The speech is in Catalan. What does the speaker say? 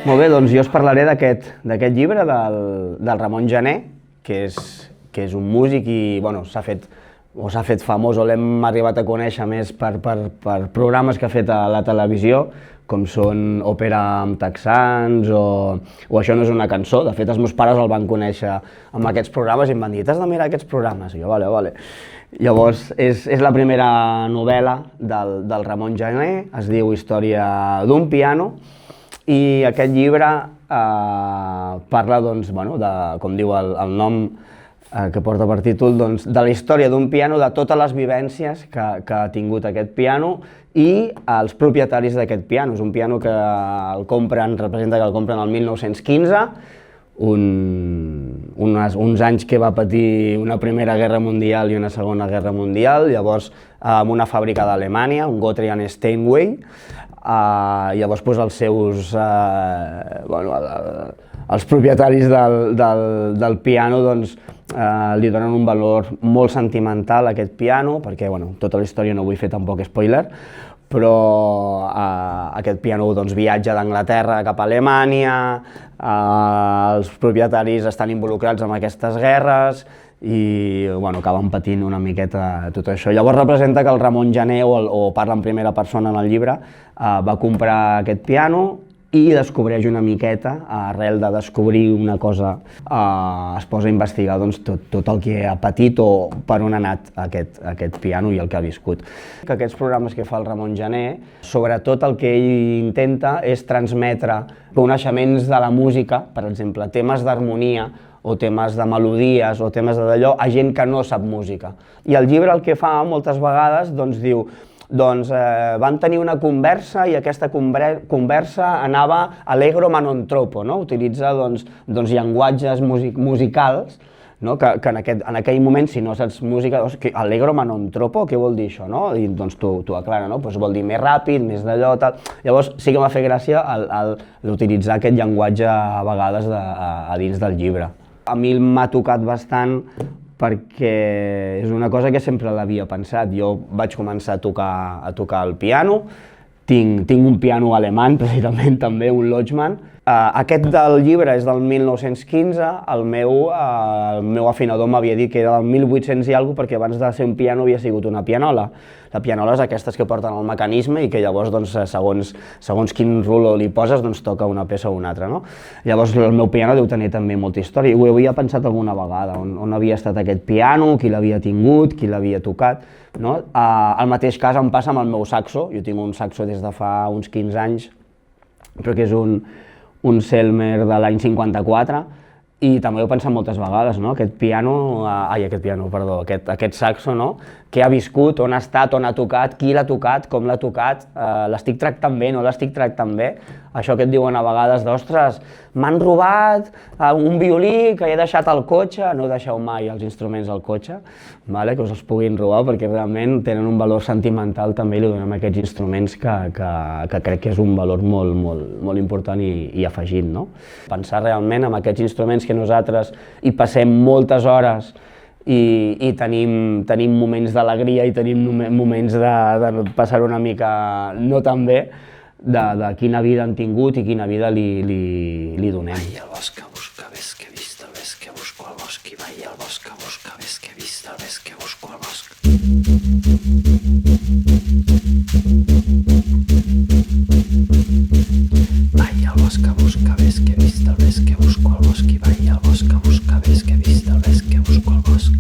Molt bé, doncs jo us parlaré d'aquest llibre del Ramon Gené, que és un músic i s'ha fet famós o l'hem arribat a conèixer més per programes que ha fet a la televisió, com són Òpera amb texans o Això no és una cançó. De fet, els meus pares el van conèixer amb aquests programes i em van dir «T'has de mirar aquests programes?» I jo, vale. Llavors, és la primera novel·la del Ramon Gené, es diu Història d'un piano, i aquest llibre parla, com diu el nom que porta per títol, de la història d'un piano, de totes les vivències que ha tingut aquest piano i els propietaris d'aquest piano. És un piano que representa que el compren el 1915, uns anys que va patir una Primera Guerra Mundial i una Segona Guerra Mundial, llavors amb una fàbrica d'Alemanya, un Gottlieb Steinway. Llavors els propietaris del piano li donen un valor molt sentimental a aquest piano, perquè tota la història no vull fer tampoc spoiler, però aquest piano viatja d'Anglaterra cap a Alemanya, els propietaris estan involucrats en aquestes guerres i acaben patint una miqueta tot això. Llavors representa que el Ramon Gené, o parla en primera persona en el llibre, va comprar aquest piano i descobreix una miqueta, arrel de descobrir una cosa, es posa a investigar tot el que ha patit o per on ha anat aquest piano i el que ha viscut. Aquests programes que fa el Ramon Gené, sobretot el que ell intenta és transmetre coneixements de la música, per exemple, temes d'harmonia, o temes de melodies, o temes d'allò, a gent que no sap música. I el llibre el que fa moltes vegades, diu, van tenir una conversa i aquesta conversa anava allegro ma non troppo, utilitza llenguatges musicals, que en aquell moment, si no saps música, allegro ma non troppo, què vol dir això? I t'ho aclara, vol dir més ràpid, més d'allò, tal. Llavors sí que m'ha fet gràcia d'utilitzar aquest llenguatge a vegades a dins del llibre. A mi m'ha tocat bastant perquè és una cosa que sempre l'havia pensat. Jo vaig començar a tocar el piano, tinc un piano alemany, precisament també, un Lochmann. Aquest del llibre és del 1915, el meu afinador m'havia dit que era del 1800 i alguna cosa, perquè abans de ser un piano havia sigut una pianola. La pianola és aquestes que porten el mecanisme i que llavors, segons quin ruló li poses, toca una peça o una altra. Llavors el meu piano deu tenir també molta història, i ho havia pensat alguna vegada, on havia estat aquest piano, qui l'havia tingut, qui l'havia tocat. El mateix cas em passa amb el meu saxo. Jo tinc un saxo des de fa uns 15 anys, però que és un Selmer de l'any 54, i també ho he pensat moltes vegades, aquest saxo, què ha viscut, on ha estat, on ha tocat, qui l'ha tocat, com l'ha tocat, l'estic tractant bé, no l'estic tractant bé. Això que et diuen a vegades d'ostres, m'han robat un violí que he deixat al cotxe, no deixeu mai els instruments al cotxe, que us els puguin robar, perquè realment tenen un valor sentimental també i li donem aquests instruments que crec que és un valor molt important i afegit. Pensar realment en aquests instruments que nosaltres hi passem moltes hores i tenim moments d'alegria i tenim moments de passar una mica no tan bé, de quina vida han tingut i quina vida li donem. Vaig al bosc a buscar, ves que he vist el ves que busco al bosc, i vaig al bosc a buscar, ves que he vist el ves que busco al bosc. Vaig al bosc a buscar, ves que he vist el ves que busco al bosc, i vaig al bosc a buscar, ves que he vist el ves que busco al bosc.